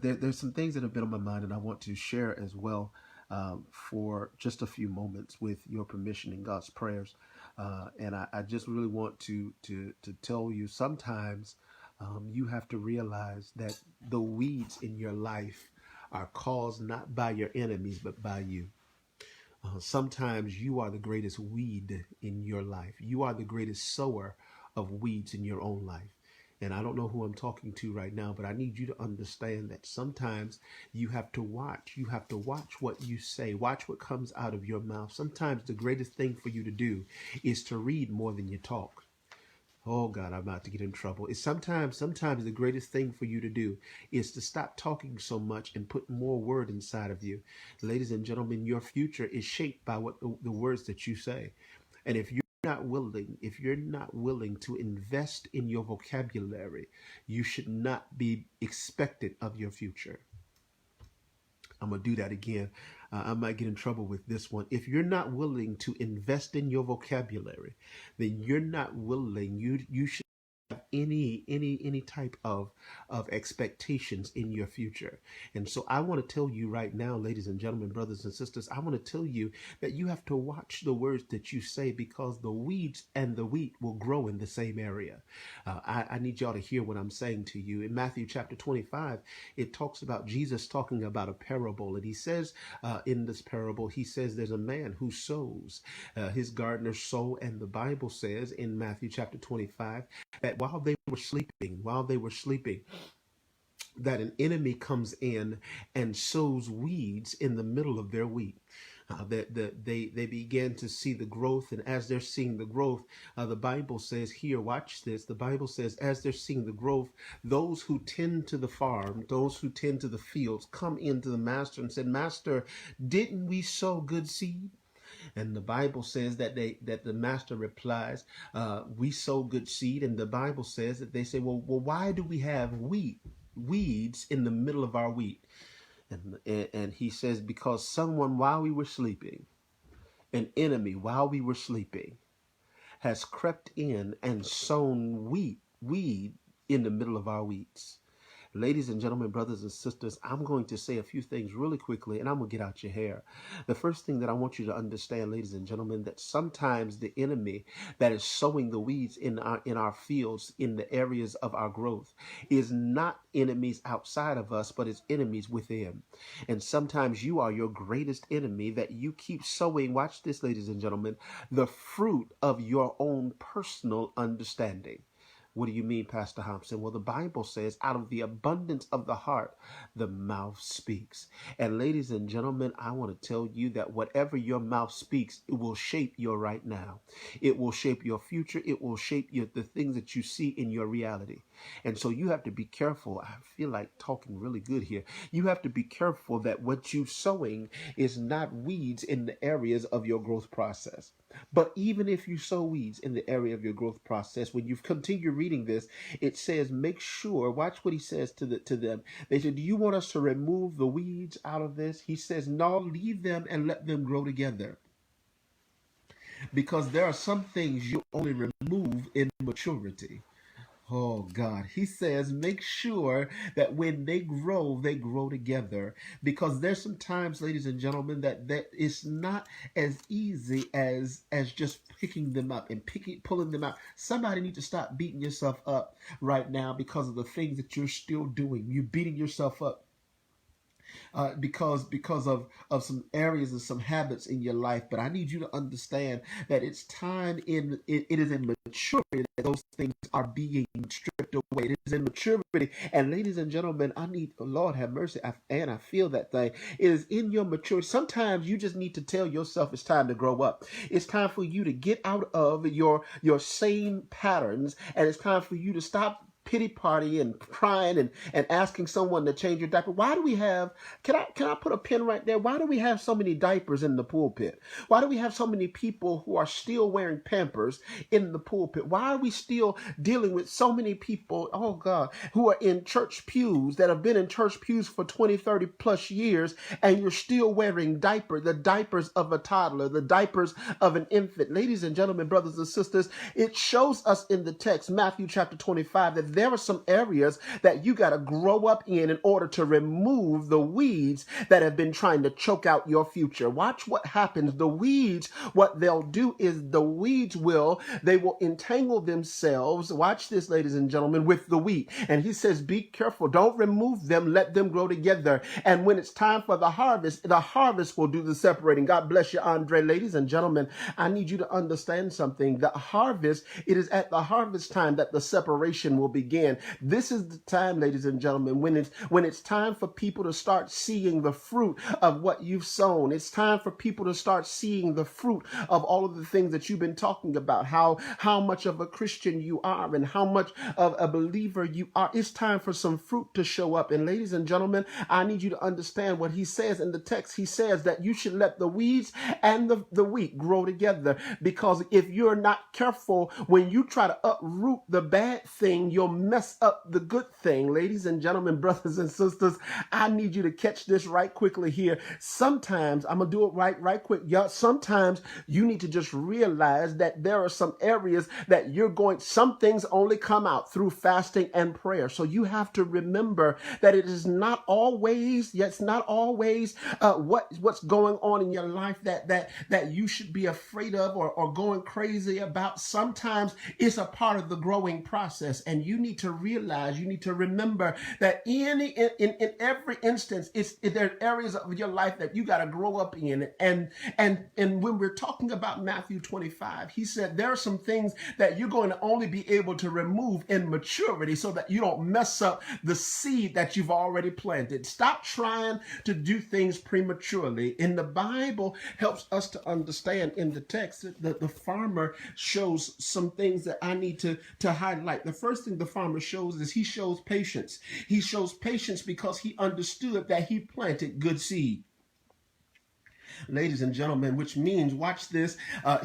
there's some things that have been on my mind, and I want to share as well for just a few moments with your permission and God's prayers. And I just really want to tell you sometimes you have to realize that the weeds in your life are caused not by your enemies, but by you. Sometimes you are the greatest weed in your life. You are the greatest sower of weeds in your own life. And I don't know who I'm talking to right now, but I need you to understand that sometimes you have to watch. You have to watch what you say, watch what comes out of your mouth. Sometimes the greatest thing for you to do is to read more than you talk. Oh God, I'm about to get in trouble. It's sometimes the greatest thing for you to do is to stop talking so much and put more word inside of you. Ladies and gentlemen, your future is shaped by what the words that you say. And if you're not willing to invest in your vocabulary, you should not be expectant of your future. I'm going to do that again. I might get in trouble with this one. If you're not willing to invest in your vocabulary, then you're not willing. You should have any type of expectations in your future. And so I want to tell you right now, ladies and gentlemen, brothers and sisters, I want to tell you that you have to watch the words that you say, because the weeds and the wheat will grow in the same area. I need y'all to hear what I'm saying to you. In Matthew chapter 25, it talks about Jesus talking about a parable. And he says in this parable, he says there's a man who sows. His gardeners sow. And the Bible says in Matthew chapter 25 that while they were sleeping, that an enemy comes in and sows weeds in the middle of their wheat. They began to see the growth, and as they're seeing the growth, the Bible says here, watch this. The Bible says, as they're seeing the growth, those who tend to the farm, those who tend to the fields, come into the master and said, "Master, didn't we sow good seed?" And the Bible says that the master replies, "We sow good seed." And the Bible says that they say, well, why do we have weeds in the middle of our wheat? And he says, because someone, while we were sleeping, an enemy, while we were sleeping, has crept in and sown weed in the middle of our weeds. Ladies and gentlemen, brothers and sisters, I'm going to say a few things really quickly, and I'm going to get out your hair. The first thing that I want you to understand, ladies and gentlemen, that sometimes the enemy that is sowing the weeds in our fields, in the areas of our growth, is not enemies outside of us, but it's enemies within. And sometimes you are your greatest enemy, that you keep sowing, watch this, ladies and gentlemen, the fruit of your own personal understanding. What do you mean, Pastor Hampton? Well, the Bible says, out of the abundance of the heart, the mouth speaks. And ladies and gentlemen, I want to tell you that whatever your mouth speaks, it will shape your right now. It will shape your future. It will shape the things that you see in your reality. And so you have to be careful. I feel like talking really good here. You have to be careful that what you're sowing is not weeds in the areas of your growth process. But even if you sow weeds in the area of your growth process, when you continue reading this, it says, make sure, watch what he says to them. They said, do you want us to remove the weeds out of this? He says, no, leave them and let them grow together. Because there are some things you only remove in maturity. Oh God, he says, make sure that when they grow together, because there's some times, ladies and gentlemen, that it's not as easy as just picking them up and pulling them out. Somebody needs to stop beating yourself up right now because of the things that you're still doing. You're beating yourself up because of some areas and some habits in your life. But I need you to understand that it's time it is in maturity that those things are being stripped away. It is in maturity. And ladies and gentlemen, Lord have mercy, and I feel that thing. It is in your maturity. Sometimes you just need to tell yourself it's time to grow up. It's time for you to get out of your same patterns, and it's time for you to stop pity party and crying and asking someone to change your diaper. Why do we have, can I put a pin right there? Why do we have so many diapers in the pulpit? Why do we have so many people who are still wearing Pampers in the pulpit? Why are we still dealing with so many people, oh God, who are in church pews, that have been in church pews for 20, 30 plus years, and you're still wearing the diapers of a toddler, the diapers of an infant? Ladies and gentlemen, brothers and sisters, it shows us in the text, Matthew chapter 25, that there are some areas that you got to grow up in order to remove the weeds that have been trying to choke out your future. Watch what happens. The weeds, what they'll do is they will entangle themselves. Watch this, ladies and gentlemen, with the wheat. And he says, be careful. Don't remove them. Let them grow together. And when it's time for the harvest will do the separating. God bless you, Andre. Ladies and gentlemen, I need you to understand something. The harvest, it is at the harvest time that the separation will begin. This is the time, ladies and gentlemen, when it's time for people to start seeing the fruit of what you've sown. It's time for people to start seeing the fruit of all of the things that you've been talking about, how much of a Christian you are and how much of a believer you are. It's time for some fruit to show up. And ladies and gentlemen, I need you to understand what he says in the text. He says that you should let the weeds and the wheat grow together, because if you're not careful, when you try to uproot the bad thing, you'll mess up the good thing. Ladies and gentlemen, brothers and sisters, I need you to catch this right quickly here. Sometimes, I'm going to do it right quick. Y'all, sometimes you need to just realize that there are some areas that some things only come out through fasting and prayer. So you have to remember that it is not always, what's going on in your life that you should be afraid of or going crazy about. Sometimes it's a part of the growing process, and you need to remember that in every instance, there are areas of your life that you got to grow up in. And when we're talking about Matthew 25, he said there are some things that you're going to only be able to remove in maturity so that you don't mess up the seed that you've already planted. Stop trying to do things prematurely. In the Bible helps us to understand in the text that the farmer shows some things that I need to highlight. The first thing the farmer shows is he shows patience. He shows patience because he understood that he planted good seed. Ladies and gentlemen, which means, watch this.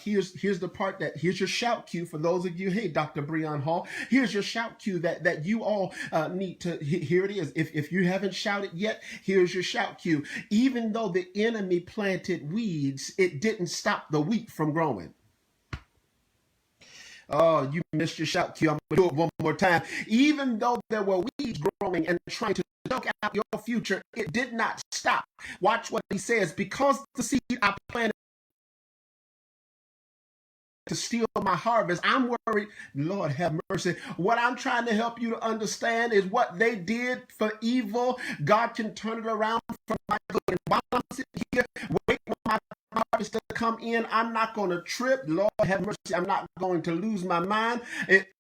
Here's the part here's your shout cue for those of you. Hey, Dr. Breon Hall, here's your shout cue that you all need to. Here it is. If you haven't shouted yet, here's your shout cue. Even though the enemy planted weeds, it didn't stop the wheat from growing. Oh, you missed your shout cue. I'm going to do it one more time. Even though there were weeds growing and trying to choke out your future, it did not stop. Watch what he says. Because the seed I planted to steal my harvest, I'm worried. Lord have mercy. What I'm trying to help you to understand is what they did for evil, God can turn it around for my good. And while I'm sitting here waiting for my harvest to come in, I'm not going to trip. Lord have mercy. I'm not going to lose my mind.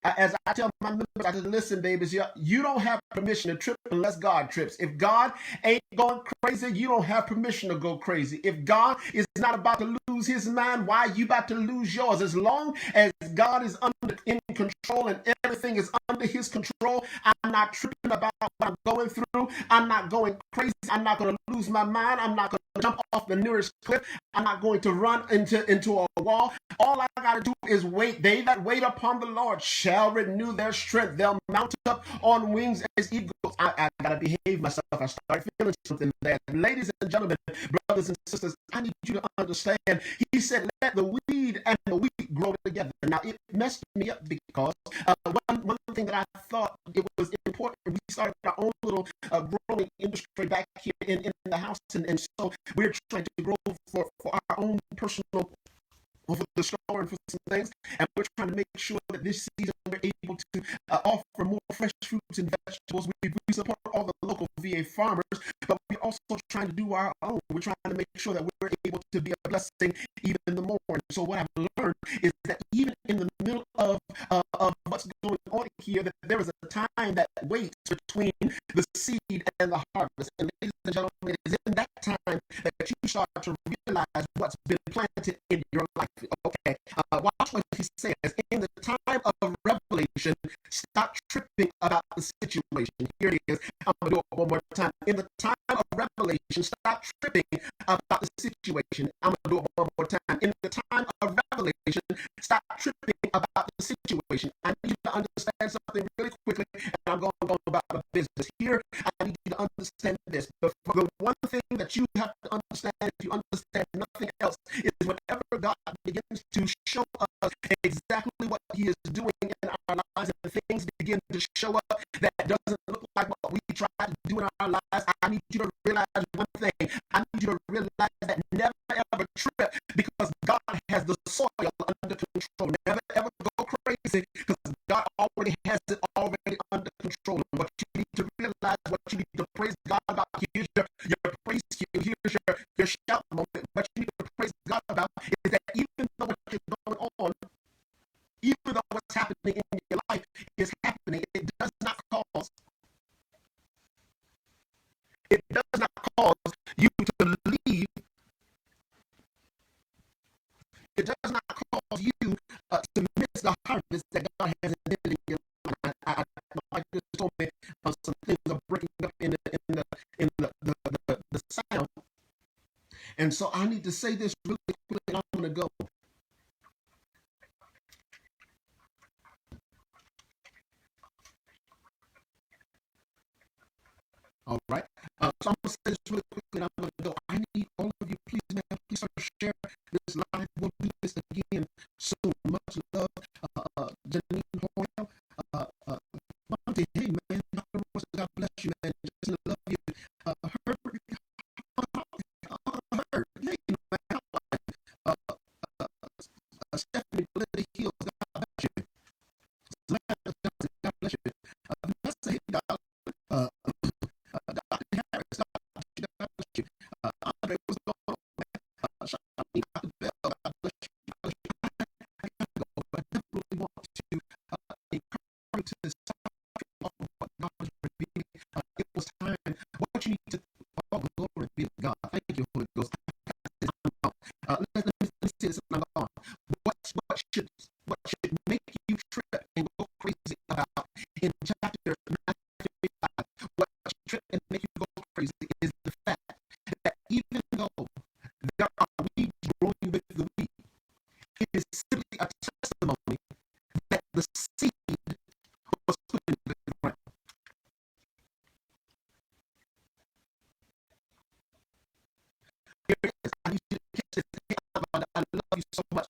As I tell my members, I said, listen, babies, you don't have permission to trip unless God trips. If God ain't going crazy, you don't have permission to go crazy. If God is not about to lose his mind, why are you about to lose yours? As long as God is in control and everything is under his control, I'm not tripping about what I'm going through. I'm not going crazy. I'm not going to lose my mind. I'm not going to jump off the nearest cliff. I'm not going to run into a wall. All I got to do is wait. They that wait upon the Lord shall renew their strength. They'll mount up on wings as eagles. I got to behave myself. I started feeling something there. Ladies and gentlemen, brothers and sisters, I need you to understand. He said, let the weed and the wheat grow together. Now, it messed me up because one thing that I thought it was important, we started our own little growing industry back here in the house. And so we're trying to grow for our own personal, for the store and for some things, and we're trying to make sure that this season we're able to offer more fresh fruits and vegetables. We support all the local VA farmers, but we're also trying to do our own. We're trying to make sure that we're able to be a blessing even the more. And so what I've learned is that even in the middle of what's going on here, that there is a time that waits between the seed and the harvest. And ladies and gentlemen, it is in that time that you start to realize what's been planted in your life. Okay, watch what he says. In the time of revelation, stop tripping about the situation. Here it is. I'm going to do it one more time. In the time of revelation, stop tripping about the situation. I'm going to do it one more time. In the time of revelation, stop tripping about the situation. I need you to understand something really quickly, and I'm going about the business. Here, I need you to to understand this. But for the one thing that you have to understand, if you understand nothing else, is whenever God begins to show us exactly what He is doing in our lives, and things begin to show up that doesn't look like what we try to do in our lives, I need you to realize one thing. I need you to realize that never ever trip, because God has the soil under control. Never ever go crazy, because God already has it already under control. And what you need to realize, what you need to praise God about, here's your praise cue, here's your shout moment. What you need to praise God about is that even though what you're going on, even though what's happening in your life is happening, it does not cause you to leave. It does not cause you to miss the harvest that God has intended in your life. My just told me some things are breaking up in the sound, and so I need to say this really quickly, and I'm going to go. All right. So I'm going to say this really quickly, and I'm going to go. I need all of you, please, man, please share this live. We'll do this again soon. Much love, Janine Hoyle. Monty, hey, man, Dr. Ross, God bless you, man. Just love you. Herbert, hey, man, Stephanie, Belinda Hills, God bless you. Samantha Johnson, God bless you. Vanessa, hey, Dr. Harris, God bless you. Andre, what's going on, man? Shani, Dr. Bell, God bless you. God bless you. I gotta go, but I definitely want to encourage to this topic of what God is revealing. It was time. What you need to, oh, glory be to God. Thank you, Holy Ghost. Let me say this, and I'm gone. What should make you trip and go crazy about in chapter 95? What should trip and make you go crazy is the fact that even though there are weeds growing with the wheat, it is simply a testimony that the seed was put in the ground. Here it is. I need you to catch this. I love you so much.